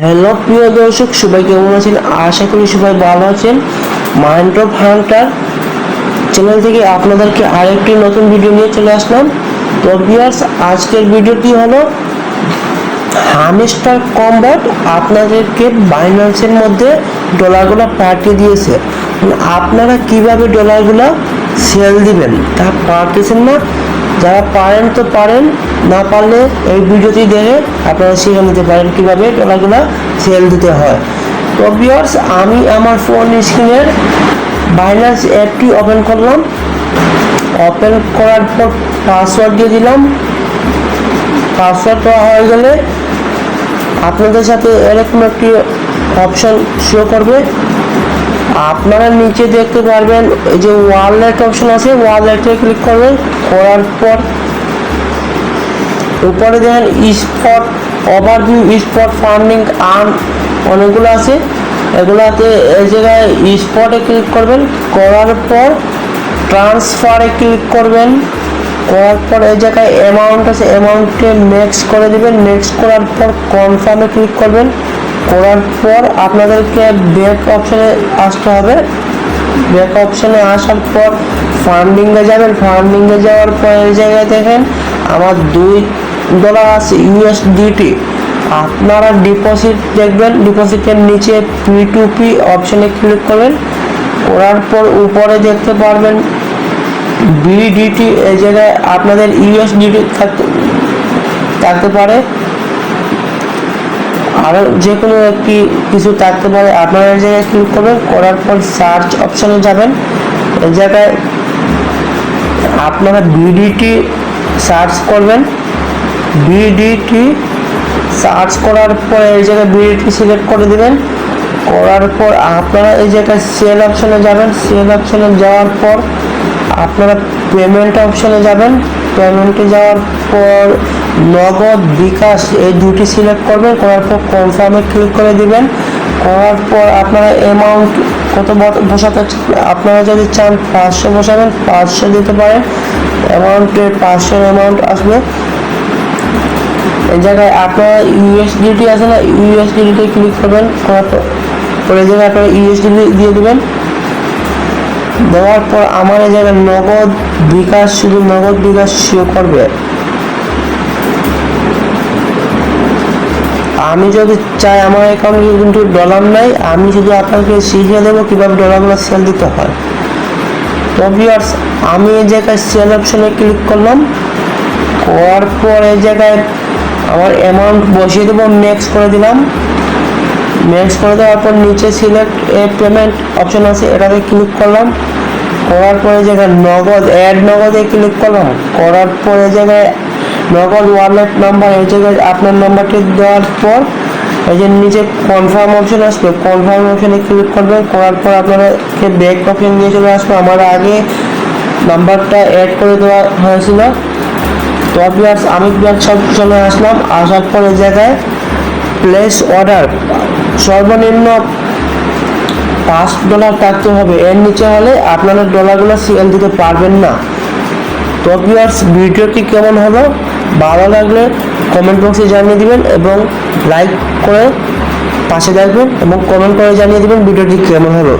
Hello প্রিয় দর্শক, সবাই কেমন আছেন? আশা করি সবাই ভালো আছেন। মাইনক্রাফট হান্টার চ্যানেল থেকে আপনাদেরকে আরেকটি নতুন ভিডিও নিয়ে চলে আসলাম। তো ভিউয়ার্স, আজকের ভিডিওটি হলো হামস্টার কম্বট আপনাদেরকে বাইন্যান্সের মধ্যে ডলারগুলো পাঠিয়ে দিয়েছে। আপনারা কিভাবে ডলারগুলো সেল দিবেন তা পারতেছেন না। যারা পারেন তো পারেন, না পারলে এই ভিডিওটি দেখে আপনারা শিখে নিতে পারেন কীভাবে ডলারগুলো সেল দিতে হয়। তো ভিউয়ার্স, আমি আমার ফোন স্ক্রিনের বাইন্যান্স অ্যাপটি ওপেন করলাম। ওপেন করার পর পাসওয়ার্ড দিয়ে দিলাম। পাসওয়ার্ড দেওয়া হয়ে গেলে আপনাদের সাথে এরকম একটি অপশন শো করবে। আপনারা নিচে দেখতে পারবেন এই যে ওয়ালেট অপশন আছে, ওয়ালেটে ক্লিক করবেন। করার পর উপরে দেখেন spot overview, spot funding, earn অনেকগুলো আছে। এগুলাতে এই জায়গায় স্পটে ক্লিক করবেন। করার পর ট্রান্সফারে ক্লিক করবেন। করার পর এই জায়গায় অ্যামাউন্ট আছে, অ্যামাউন্টে নেক্সট করে দেবেন। নেক্সট করার পর কনফার্মে ক্লিক করবেন। করার পর আপনাদেরকে ব্যাক অপশানে আসতে হবে। ব্যাক অপশানে আসার পর ফান্ডিংয়ে যাবেন। ফান্ডিংয়ে যাওয়ার পর এই জায়গায় দেখেন আমার $2 আছে USDT। আপনারা ডিপোজিট দেখবেন, ডিপোজিটের নিচে P2P অপশানে ক্লিক করবেন। করার পর উপরে দেখতে পারবেন BDT। এই জায়গায় আপনাদের USDT থাকতে পারে, আরও যে কোনো একটি কিছু থাকতে পারে। আপনারা এই জায়গায় ক্লিক করবেন। করার পর সার্চ অপশানে যাবেন। এই জায়গায় আপনারা BDT সার্চ করবেন। BDT সার্চ করার পর এই জায়গায় BDT সিলেক্ট করে দেবেন। করার পর আপনারা এই জায়গায় সেল অপশানে যাবেন। সেল অপশানে যাওয়ার পর আপনারা পেমেন্ট অপশানে যাবেন। পেমেন্টে যাওয়ার পর নগদ, বিকাশ এই দুটি সিলেক্ট করবেন। করার পর কনফার্মে ক্লিক করে দিবেন। করার পর আপনারা অ্যামাউন্ট কত বসাতে, আপনারা যদি চান 500 বসাবেন, 500 দিতে পারেন। অ্যামাউন্টে 500 অ্যামাউন্ট আসবে। এই জায়গায় আপনারা USDT আছে না, USDT ক্লিক করবেন। করার পর এই জায়গায় আপনারা USDT দিয়ে দেবেন। দেওয়ার পর আমার এই জায়গায় নগদ, বিকাশ, শুধু নগদ বিকাশ শো করবে। আমি যদি চাই, আমার অ্যাকাউন্টে কিন্তু ডলার নাই, আমি শুধু আপনাকে শিখিয়ে দেবো কীভাবে ডলারগুলো সেল দিতে হয়। তো ভিউয়ার্স, আমি এই জায়গায় সেল অপশনে ক্লিক করলাম। করার পর এই জায়গায় আমার অ্যামাউন্ট বসিয়ে দেবো। নেক্সট করে দিলাম। নেক্সট করে দেওয়ার পর নিচে সিলেক্ট এ পেমেন্ট অপশন আছে, এটাতে ক্লিক করলাম। করার পর এই জায়গায় নগদ, অ্যাড নগদে ক্লিক করলাম। করার পর এই জায়গায় নগদ ওয়ালেট নাম্বার, এই জায়গায় আপনার নাম্বারটি দেওয়ার পর এই যে নিচে কনফার্ম অপশন আসবে, কনফার্ম অপশনে ক্লিক করবেন। করার পর আপনাদেরকে ব্যাক অপশন নিয়ে চলে আসবে। আমার আগে নাম্বারটা অ্যাড করে দেওয়া হয়েছিল। তো ভিউয়ার্স, আমি ব্যাক চলে আসলাম। আসার পর এই জায়গায় প্লেস অর্ডার সর্বনিম্ন $5 থাকতে হবে। এর নিচে হলে আপনারা ডলারগুলো সেল দিতে পারবেন না। তো ভিউয়ার্স, ভিডিওটি কেমন হলো, ভালো লাগলে কমেন্ট বক্সে জানিয়ে দিবেন এবং লাইক করে পাশে থাকবেন এবং কমেন্ট করে জানিয়ে দিবেন ভিডিওটি কেমন হলো।